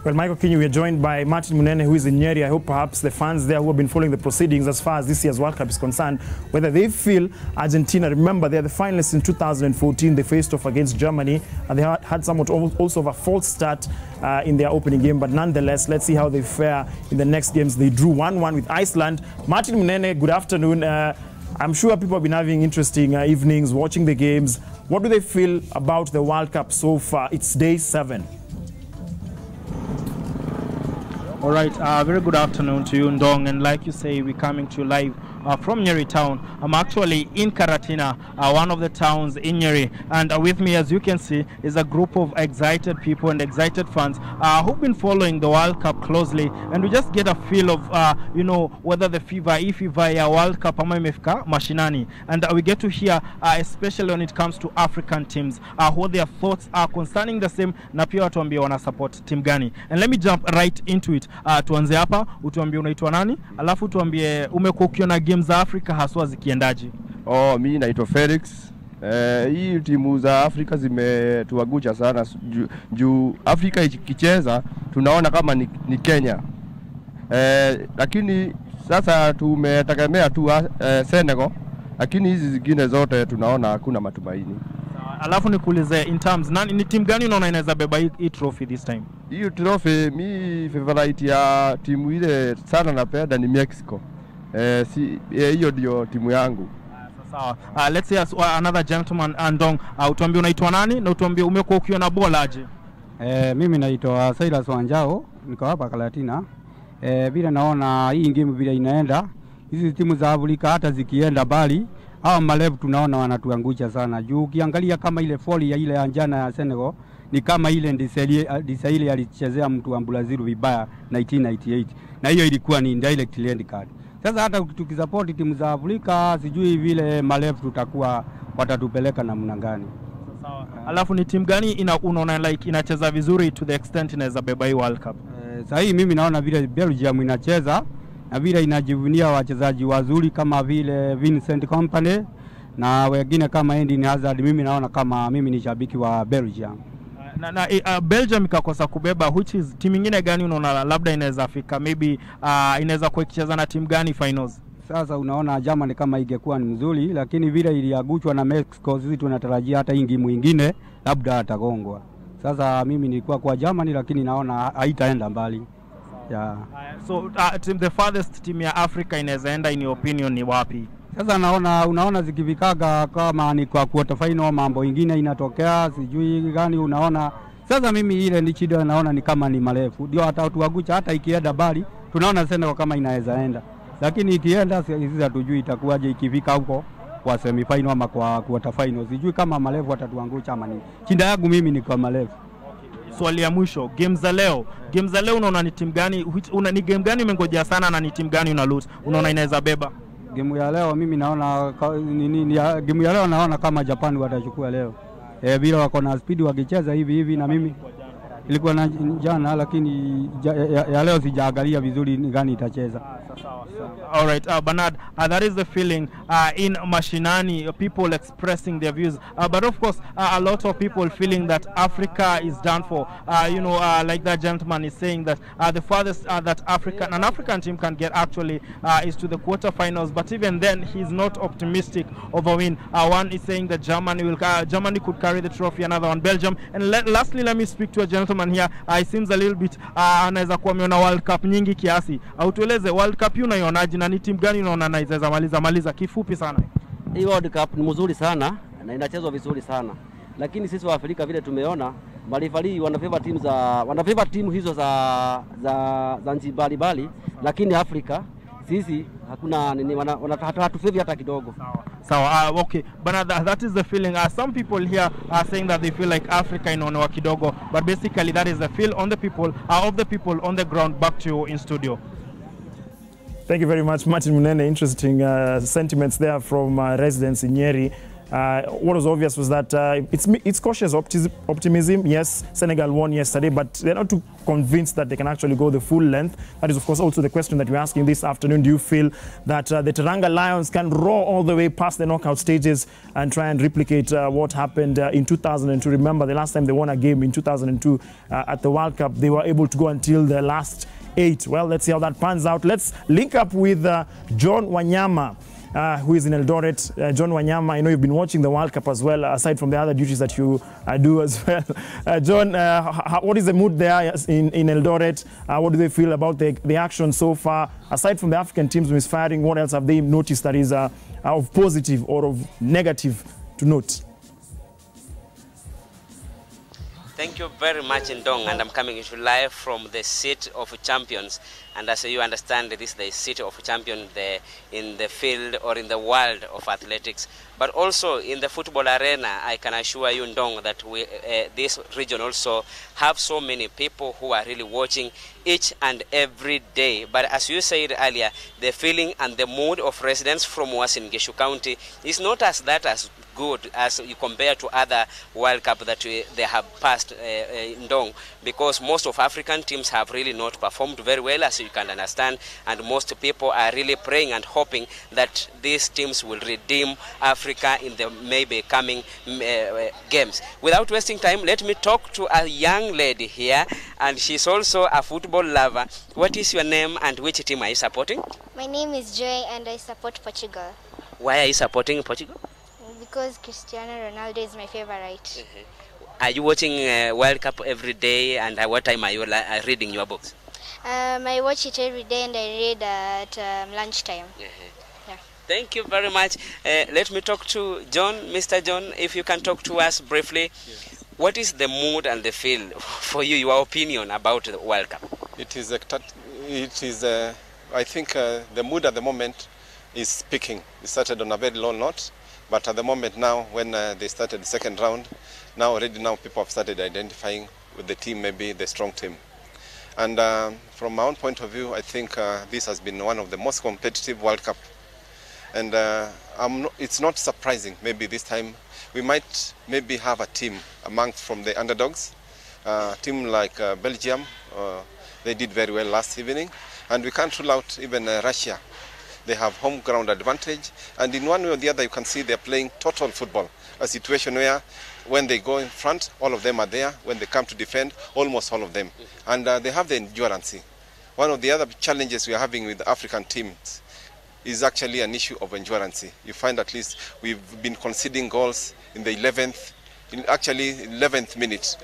Well, Michael Kinyi, we are joined by Martin Munene, who is in Nyeri. I hope perhaps the fans there who have been following the proceedings as far as this year's World Cup is concerned, whether they feel Argentina, remember they are the finalists in 2014, they faced off against Germany, and they had somewhat also of a false start in their opening game, but nonetheless, let's see how they fare in the next games. They drew 1-1 with Iceland. Martin Munene, good afternoon. I'm sure people have been having interesting evenings watching the games. What do they feel about the World Cup so far? It's day 7. All right, very good afternoon to you, Ndong, and like you say, we're coming to you live from Nyeri town. I'm actually in Karatina, one of the towns in Nyeri, and with me, as you can see, is a group of excited people and excited fans who've been following the World Cup closely, and we just get a feel of, you know, whether the FIFA World Cup ama imefika mashinani, and we get to hear, especially when it comes to African teams, what their thoughts are concerning the same, na pia watuambie wana support team gani. And let me jump right into it. Tuanze hapa, utuambie unaitwa nani, alafu tuambie umekuwa ukiona games za Afrika haswa zikiendaje? Mimi naitwa Felix. Hii timu za Afrika zimetuagucha sana juu Afrika ikicheza tunaona kama ni Kenya. Lakini sasa tumetegemea tu Senegal, lakini hizi zingine zote tunaona hakuna matumaini. Alafu nikuulize, in terms ni team gani unaona inaweza beba hii trophy this time? Hii trophy mi favorite ya timu ile sana napenda ni Mexico. Hiyo ndio timu yangu. Sawa. Let's say another gentleman, Andong, utuambie unaitwa nani na utuambie umekuwa ukiona bola aje? Mimi naitwa Silas Wanjao, niko hapa Kalatina. Bila naona hii game bila inaenda, hizi timu za Afrika hata zikienda bali hawa malevu tunaona wanatuangusha sana. Juu ukiangalia kama ile foli ya ile anjana ya Senegal ni kama ile Ndisaile alichezea mtu wa Brazil vibaya 1998, na hiyo ilikuwa ni indirect red card. Sasa hata tukisupport timu za Afrika sijui vile malevu tutakuwa watatupeleka namna gani. Sawa. Alafu ni timu gani unaona like inacheza vizuri to the extent inaweza beba hii World Cup? Sasa hii mimi naona vile Belgium inacheza na vile inajivunia wachezaji wazuri kama vile Vincent Kompany na wengine kama Eden Hazard. Mimi naona kama mimi ni shabiki wa Belgium. Belgium ikakosa kubeba, which is team nyingine gani unaona labda inaweza fika, maybe inaweza kucheza na team gani finals? Sasa unaona Germany kama ingekuwa ni mzuri, lakini vile iliaguchwa na Mexico, sisi tunatarajia hata ingi mwingine labda atagongwa. Sasa mimi nilikuwa kwa Germany, lakini naona haitaenda mbali. Yeah. So the farthest team ya Africa inaweza enda in your opinion ni wapi? Sasa unaona zikifikaga kama ni kwa quarter final mambo ingine inatokea sijui gani unaona. Sasa mimi ile ni chido naona ni kama ni marefu. Ndio hata tuagucha hata ikienda bali tunaona Senegal kama inaweza enda. Lakini ikienda sisi hatujui itakuwaje ikifika huko kwa semi final ama kwa quarter final. Sijui kama marefu atatuangusha ama nini. Chinda yangu mimi ni kwa marefu. Swali ya mwisho, games za leo unaona ni team gani, ni game gani umengojea sana na ni team gani unaona inaweza beba? Game ya leo mimi naona game ya leo naona kama Japan watachukua leo. Bila wako na speed wakicheza hivi na mimi ilikuwa na jana, lakini ya leo sijaangalia vizuri ni gani itacheza. All right, Bernard, that is the feeling in Mashinani, people expressing their views, but of course a lot of people feeling that Africa is done for. You know, like that gentleman is saying that the farthest that an African team can get actually is to the quarterfinals, but even then he's not optimistic of a win. One is saying that Germany could carry the trophy, another one Belgium, and lastly let me speak to a gentleman here. It seems a little bit anaweza kuwa ameona World Cup nyingi kiasi. Tueleze World Cup unaionaje na ni timu gani unaona inaweza maliza kifupi sana? Hii World Cup ni mzuri sana na inachezwa vizuri sana. Lakini sisi wa Afrika vile tumeona marifali wanafavor timu hizo za nchi mbalimbali, lakini Afrika sisi hakuna nini hatufavor hata kidogo. Sawa. Okay, but that is the feeling. Some people here are saying that they feel like Africa inaonewa kidogo, but basically that is the feel on the people of the people on the ground. Back to you in studio. Thank you very much, Martin Munene. Interesting sentiments there from residents in Nyeri. what was obvious was that it's cautious optimism. Yes, Senegal won yesterday, but they're not too convinced that they can actually go the full length. That is, of course, also the question that we're asking this afternoon. Do you feel that the Teranga Lions can roar all the way past the knockout stages and try and replicate what happened in 2002? Remember, the last time they won a game in 2002 at the World Cup, they were able to go until the last 8. Well, let's see how that pans out. Let's link up with John Wanyama, who is in Eldoret. John Wanyama, I know you've been watching the World Cup as well, aside from the other duties that you do as well. John, what is the mood there in Eldoret? What do they feel about the action so far? Aside from the African teams misfiring, what else have they noticed that is of positive or of negative to note? Thank you very much, Ndong, and I'm coming to live from the City of Champions. And as you understand, this is the City of Champions in the field or in the world of athletics. But also in the football arena, I can assure you, Ndong, that this region also have so many people who are really watching each and every day. But as you said earlier, the feeling and the mood of residents from Uasin Gishu County is not as good as you compare to other World Cup that they have passed, Ndong, because most of African teams have really not performed very well, as you can understand, and most people are really praying and hoping that these teams will redeem Africa in the maybe coming games. Without wasting time, let me talk to a young lady here, and she's also a football lover. What is your name and which team are you supporting? My name is Joy and I support Portugal. Why are you supporting Portugal? Because Cristiano Ronaldo is my favorite. Are you watching World Cup every day, and at what time are you reading your books? I watch it every day and I read at lunchtime. Yeah. Thank you very much. Let me talk to John. Mr. John, if you can talk to us briefly. Yes. What is the mood and the feel for you, your opinion about the World Cup? It is, I think the mood at the moment is peaking. It started on a very low note. But at the moment now, when they started the second round, already people have started identifying with the team, maybe the strong team. And from my own point of view, I think this has been one of the most competitive World Cup. And it's not surprising, maybe this time we might maybe have a team from the underdogs. A team like Belgium, they did very well last evening. And we can't rule out even Russia. They have home ground advantage, and in one way or the other you can see they're playing total football, a situation where when they go in front, all of them are there. When they come to defend, almost all of them. And they have the endurance. One of the other challenges we are having with the African teams is actually an issue of endurance. You find at least we've been conceding goals in the 11th minute,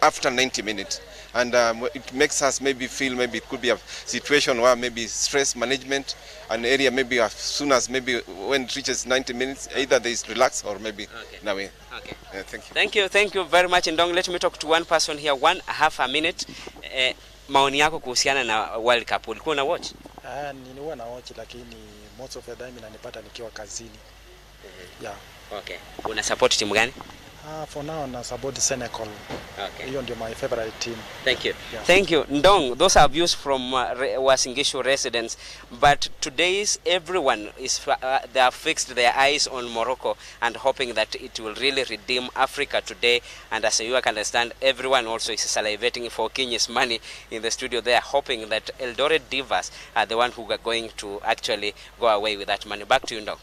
after 90 minutes. And it makes us maybe feel maybe it could be a situation where maybe stress management, an area maybe as soon as maybe when it reaches 90 minutes, either there is relax or maybe no way. Okay. Thank you. Thank you very much, Ndong. Let me talk to one person here, half a minute. Maoni yako kuhusiana na World Cup, ulikuwa na watch? Nilikuwa na watch, lakini most of the time inanipata nikiwa kazini. Yeah. Okay. Una support timu gani? For now, I support Senegal. Okay. You're my favorite team. Thank you. Yeah. Thank you. Ndong, those are views from Uasin Gishu residents. But today's everyone is they have fixed their eyes on Morocco and hoping that it will really redeem Africa today. And as you can understand, everyone also is salivating for Kenya's money in the studio. They are hoping that Eldoret Divas are the one who are going to actually go away with that money. Back to you, Ndong.